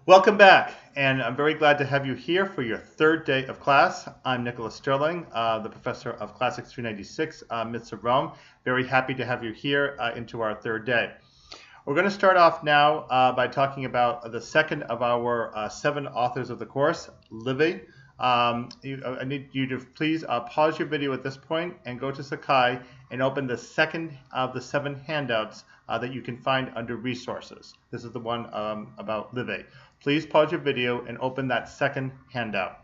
Welcome back, and I'm very glad to have you here for your third day of class. I'm Nicholas Sterling, the professor of Classics 396, Myths of Rome. Very happy to have you here into our third day. We're going to start off now by talking about the second of our 7 authors of the course, Livy. I need you to please pause your video at this point and go to Sakai and open the second of the 7 handouts that you can find under Resources. This is the one about Livy. Please pause your video and open that second handout.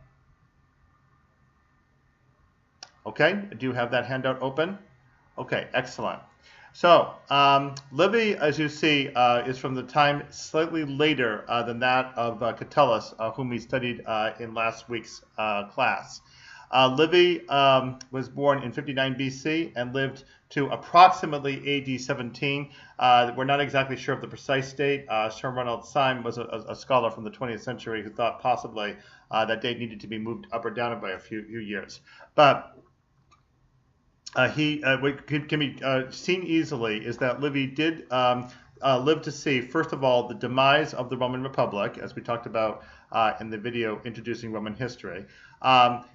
Okay, do you have that handout open? Okay, excellent. So, Livy, as you see, is from the time slightly later than that of Catullus, whom we studied in last week's class. Livy was born in 59 BC and lived to approximately AD 17. We're not exactly sure of the precise date. Sir Ronald Syme was a scholar from the 20th century who thought possibly that date needed to be moved up or down by a few years. But can be seen easily is that Livy did live to see, first of all, the demise of the Roman Republic, as we talked about in the video introducing Roman history.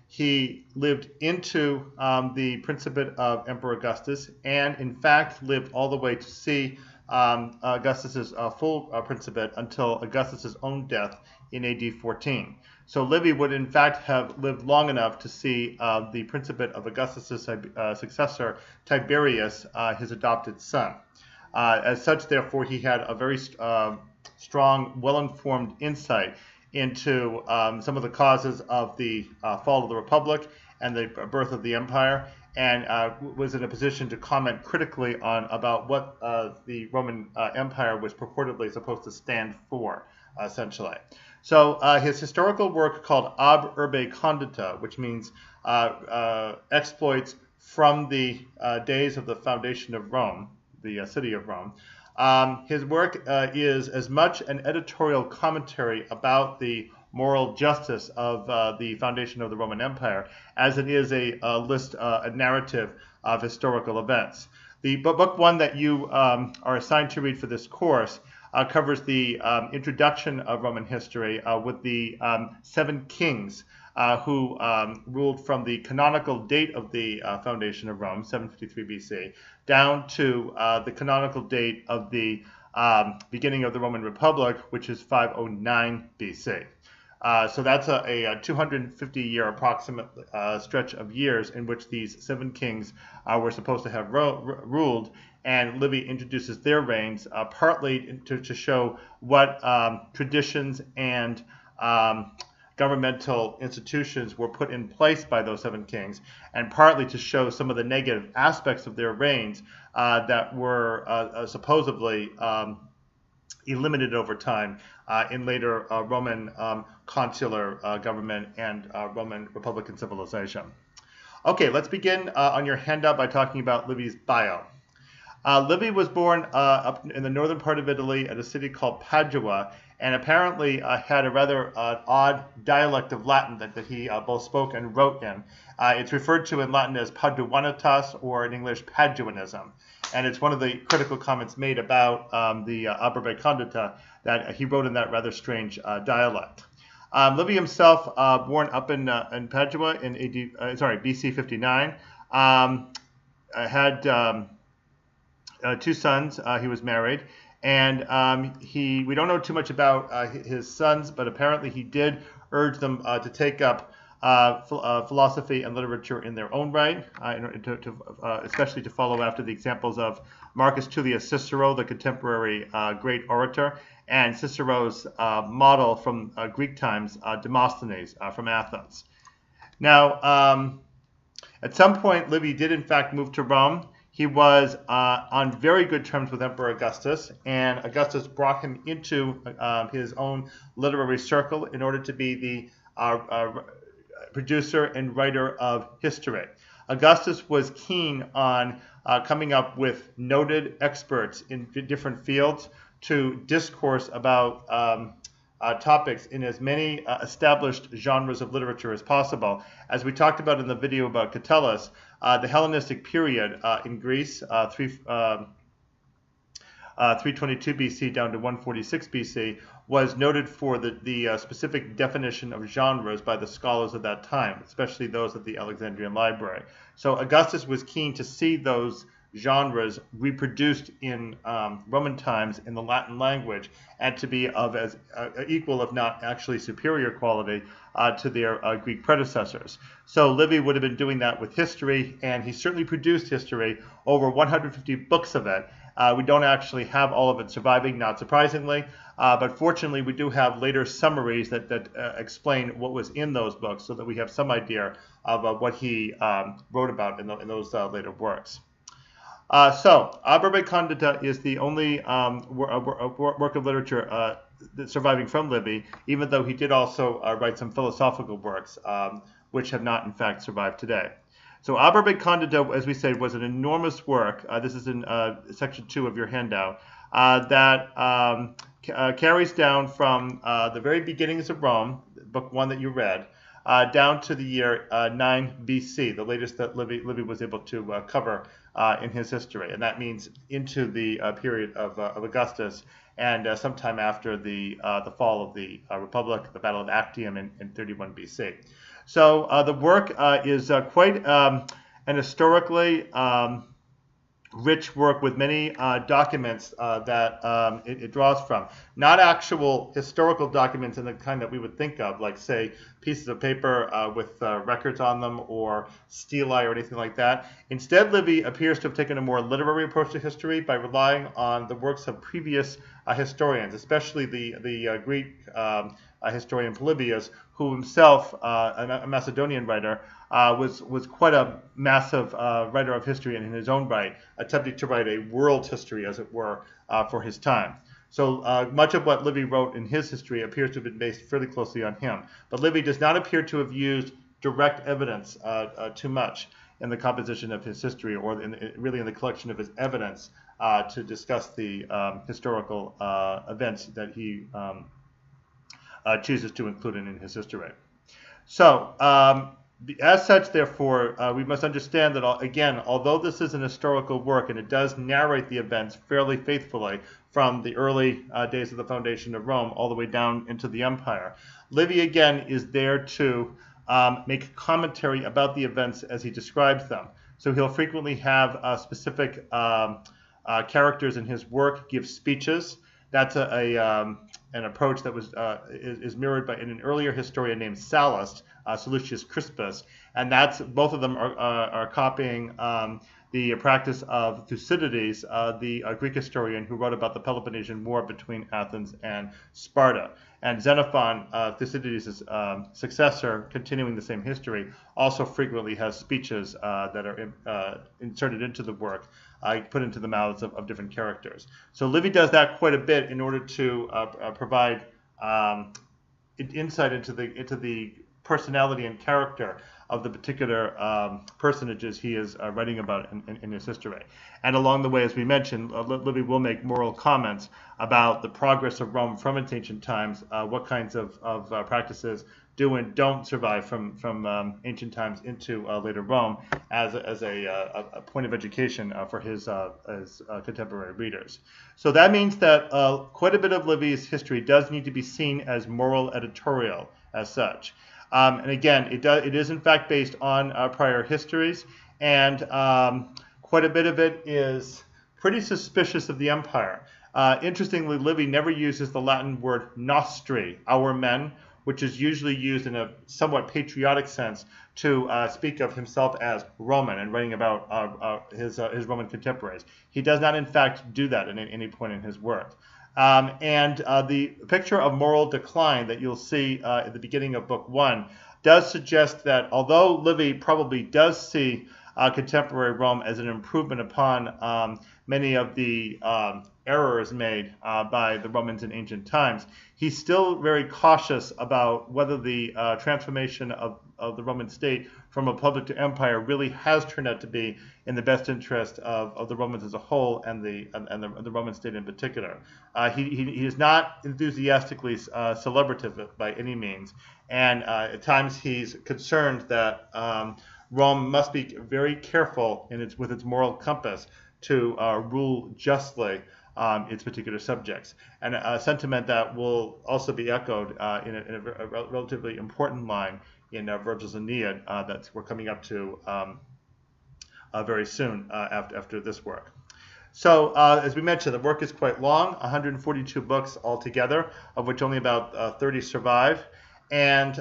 He lived into the principate of Emperor Augustus, and in fact lived all the way to see Augustus's full principate until Augustus's own death in AD 14. So Livy would in fact have lived long enough to see the principate of Augustus's successor, Tiberius, his adopted son. As such, therefore, he had a very strong, well-informed insight into some of the causes of the fall of the Republic and the birth of the empire, and was in a position to comment critically on about what the Roman Empire was purportedly supposed to stand for, essentially. So his historical work called Ab Urbe Condita, which means exploits from the days of the foundation of Rome, the city of Rome. His work is as much an editorial commentary about the moral justice of the foundation of the Roman Empire as it is a narrative of historical events. The book one that you are assigned to read for this course covers the introduction of Roman history with the 7 kings who ruled from the canonical date of the foundation of Rome, 753 BC, down to the canonical date of the beginning of the Roman Republic, which is 509 BC. So that's a 250-year approximate stretch of years in which these 7 kings were supposed to have ruled, and Livy introduces their reigns partly to show what traditions and governmental institutions were put in place by those 7 kings, and partly to show some of the negative aspects of their reigns that were supposedly eliminated over time in later Roman consular government and Roman Republican civilization. Okay, let's begin on your handout by talking about Livy's bio. Livy was born up in the northern part of Italy at a city called Padua, and apparently had a rather odd dialect of Latin that he both spoke and wrote in. It's referred to in Latin as Paduanitas, or in English Paduanism. And it's one of the critical comments made about the Ab Urbe Condita that he wrote in that rather strange dialect. Livy himself, born up in Padua in BC 59, had 2 sons. He was married, and we don't know too much about his sons, but apparently he did urge them to take up philosophy and literature in their own right, especially to follow after the examples of Marcus Tullius Cicero, the contemporary great orator, and Cicero's model from Greek times, Demosthenes from Athens. Now, at some point, Livy did in fact move to Rome. He was on very good terms with Emperor Augustus, and Augustus brought him into his own literary circle in order to be the producer and writer of history. Augustus was keen on coming up with noted experts in different fields to discourse about topics in as many established genres of literature as possible. As we talked about in the video about Catullus, the Hellenistic period in Greece, 322 BC down to 146 BC, was noted for the specific definition of genres by the scholars of that time, especially those at the Alexandrian Library. So Augustus was keen to see those genres reproduced in Roman times in the Latin language, and to be of as equal, if not actually superior quality to their Greek predecessors. So Livy would have been doing that with history, and he certainly produced history, over 150 books of it. We don't actually have all of it surviving, not surprisingly, but fortunately we do have later summaries that explain what was in those books, so that we have some idea of what he wrote about in those later works. So, Aberbe Condita is the only work of literature surviving from Livy, even though he did also write some philosophical works, which have not, in fact, survived today. So, Aberbe Condita, as we said, was an enormous work. This is in section 2 of your handout, that carries down from the very beginnings of Rome, book 1 that you read, down to the year 9 BC, the latest that Livy was able to cover in his history. And that means into the period of Augustus, and sometime after the fall of the Republic, the Battle of Actium in 31 BC. So the work is quite an historically rich work with many documents that it draws from. Not actual historical documents in the kind that we would think of, like, say, pieces of paper with records on them, or stelae or anything like that. Instead, Livy appears to have taken a more literary approach to history by relying on the works of previous historians, especially the Greek historian Polybius, who himself, a Macedonian writer, was quite a massive writer of history in his own right, attempting to write a world history, as it were, for his time. So much of what Livy wrote in his history appears to have been based fairly closely on him. But Livy does not appear to have used direct evidence too much in the composition of his history, or really in the collection of his evidence to discuss the historical events that he chooses to include in his history. So, as such, therefore, we must understand that, again, although this is an historical work and it does narrate the events fairly faithfully from the early days of the foundation of Rome all the way down into the empire, Livy, again, is there to make commentary about the events as he describes them. So he'll frequently have specific characters in his work give speeches. That's an approach that is mirrored by an earlier historian named Sallust, Sallustius Crispus, and that's both of them are copying the practice of Thucydides, the Greek historian who wrote about the Peloponnesian War between Athens and Sparta. And Xenophon, Thucydides' successor, continuing the same history, also frequently has speeches that are inserted into the work, put into the mouths of different characters. So Livy does that quite a bit in order to provide insight into the personality and character of the particular personages he is writing about in his history. And along the way, as we mentioned, Livy will make moral comments about the progress of Rome from its ancient times, what kinds of practices do and don't survive from ancient times into later Rome as a point of education for his contemporary readers. So that means that quite a bit of Livy's history does need to be seen as moral editorial as such. And again, it is in fact based on prior histories, and quite a bit of it is pretty suspicious of the empire. Interestingly, Livy never uses the Latin word nostri, our men, which is usually used in a somewhat patriotic sense to speak of himself as Roman and writing about his Roman contemporaries. He does not, in fact, do that at any point in his work. And the picture of moral decline that you'll see at the beginning of Book 1 does suggest that although Livy probably does see contemporary Rome as an improvement upon many of the errors made by the Romans in ancient times, he's still very cautious about whether the transformation of the Roman state from republic to empire really has turned out to be in the best interest of the Romans as a whole and the Roman state in particular. He is not enthusiastically celebrative by any means, and at times he's concerned that Rome must be very careful with its moral compass to rule justly its particular subjects, and a sentiment that will also be echoed in a relatively important line in Virgil's Aeneid that we're coming up to very soon after this work. So, as we mentioned, the work is quite long, 142 books altogether, of which only about 30 survive. And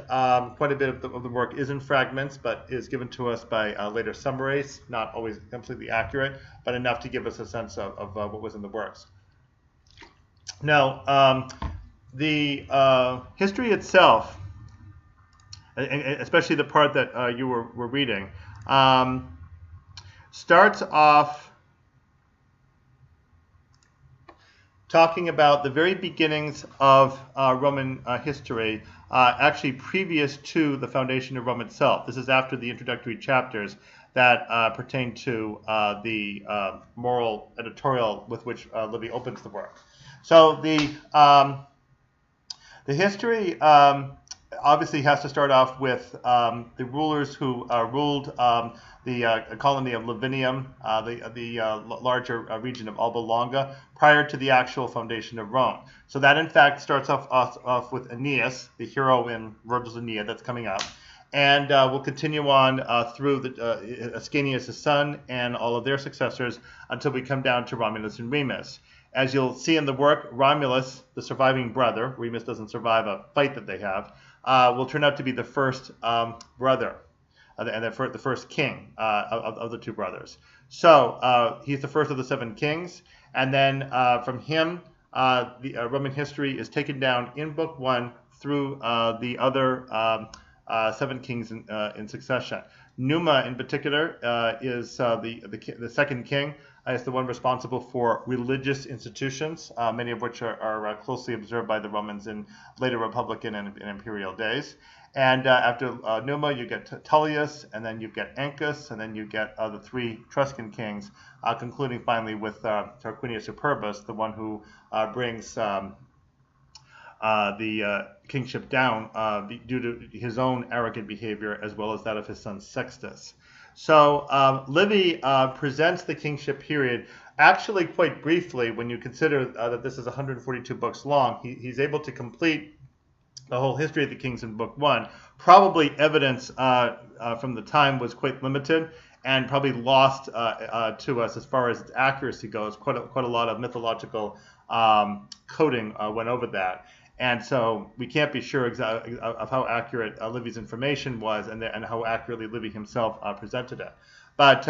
quite a bit of the work is in fragments, but is given to us by later summaries, not always completely accurate, but enough to give us a sense of what was in the works. Now, the history itself, especially the part that you were reading, starts off talking about the very beginnings of Roman history, actually previous to the foundation of Rome itself. This is after the introductory chapters that pertain to the moral editorial with which Livy opens the work. So the history obviously has to start off with the rulers who ruled the colony of Lavinium, the larger region of Alba Longa, prior to the actual foundation of Rome. So that, in fact, starts off with Aeneas, the hero in Virgil's Aeneid that's coming up. And we'll continue on through Ascanius' son and all of their successors until we come down to Romulus and Remus. As you'll see in the work, Romulus, the surviving brother, Remus doesn't survive a fight that they have, will turn out to be the first brother and the first king of the two brothers. So he's the first of the 7 kings, and then from him, the Roman history is taken down in Book 1 through the other 7 kings in succession. Numa, in particular, is the second king. Is the one responsible for religious institutions, many of which are closely observed by the Romans in later Republican and imperial days. And after Numa, you get Tullius, and then you get Ancus, and then you get the 3 Etruscan kings, concluding finally with Tarquinius Superbus, the one who brings the kingship down due to his own arrogant behavior as well as that of his son Sextus. So Livy presents the kingship period actually quite briefly when you consider that this is 142 books long. He's able to complete the whole history of the kings in Book 1. Probably evidence from the time was quite limited and probably lost to us as far as its accuracy goes. Quite a lot of mythological coding went over that. And so we can't be sure exactly of how accurate Livy's information was and how accurately Livy himself presented it. But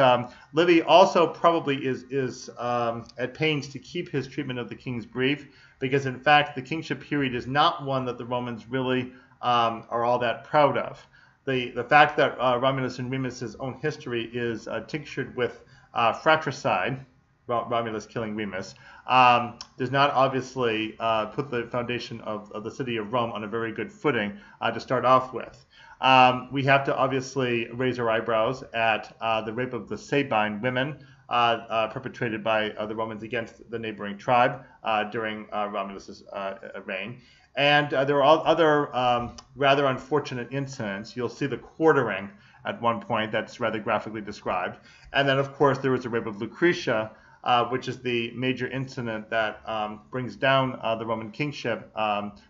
Livy also probably is at pains to keep his treatment of the kings brief, because in fact the kingship period is not one that the Romans really are all that proud of. The fact that Romulus and Remus's own history is tinctured with fratricide, Romulus killing Remus, does not obviously put the foundation of the city of Rome on a very good footing to start off with. We have to obviously raise our eyebrows at the rape of the Sabine women perpetrated by the Romans against the neighboring tribe during Romulus's reign. And there are other rather unfortunate incidents. You'll see the quartering at one point that's rather graphically described. And then, of course, there was the rape of Lucretia, which is the major incident that brings down the Roman kingship.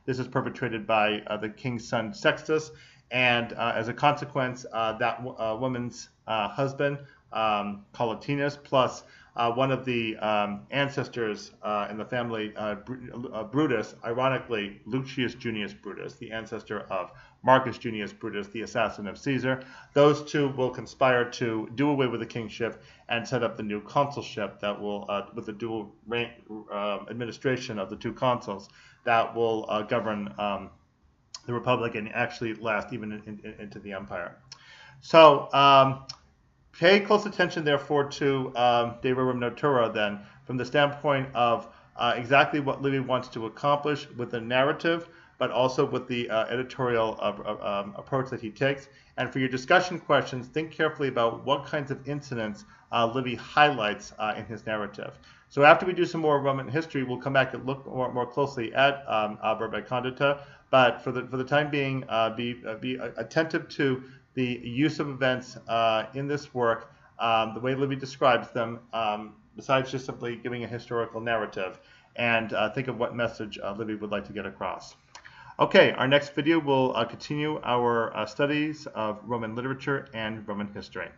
This is perpetrated by the king's son Sextus, and as a consequence, that woman's husband, Collatinus, plus one of the ancestors in the family, Brutus, ironically Lucius Junius Brutus, the ancestor of Marcus Junius Brutus, the assassin of Caesar. Those two will conspire to do away with the kingship and set up the new consulship that will, with the dual administration of the 2 consuls, that will govern the Republic and actually last even into the empire. So pay close attention, therefore, to De Rerum Natura, then, from the standpoint of exactly what Livy wants to accomplish with the narrative, but also with the editorial approach that he takes. And for your discussion questions, think carefully about what kinds of incidents Livy highlights in his narrative. So after we do some more Roman history, we'll come back and look more closely at Verba Condita. But for the time being, be attentive to the use of events in this work, the way Livy describes them, besides just simply giving a historical narrative, and think of what message Livy would like to get across. Okay, our next video will continue our studies of Roman literature and Roman history.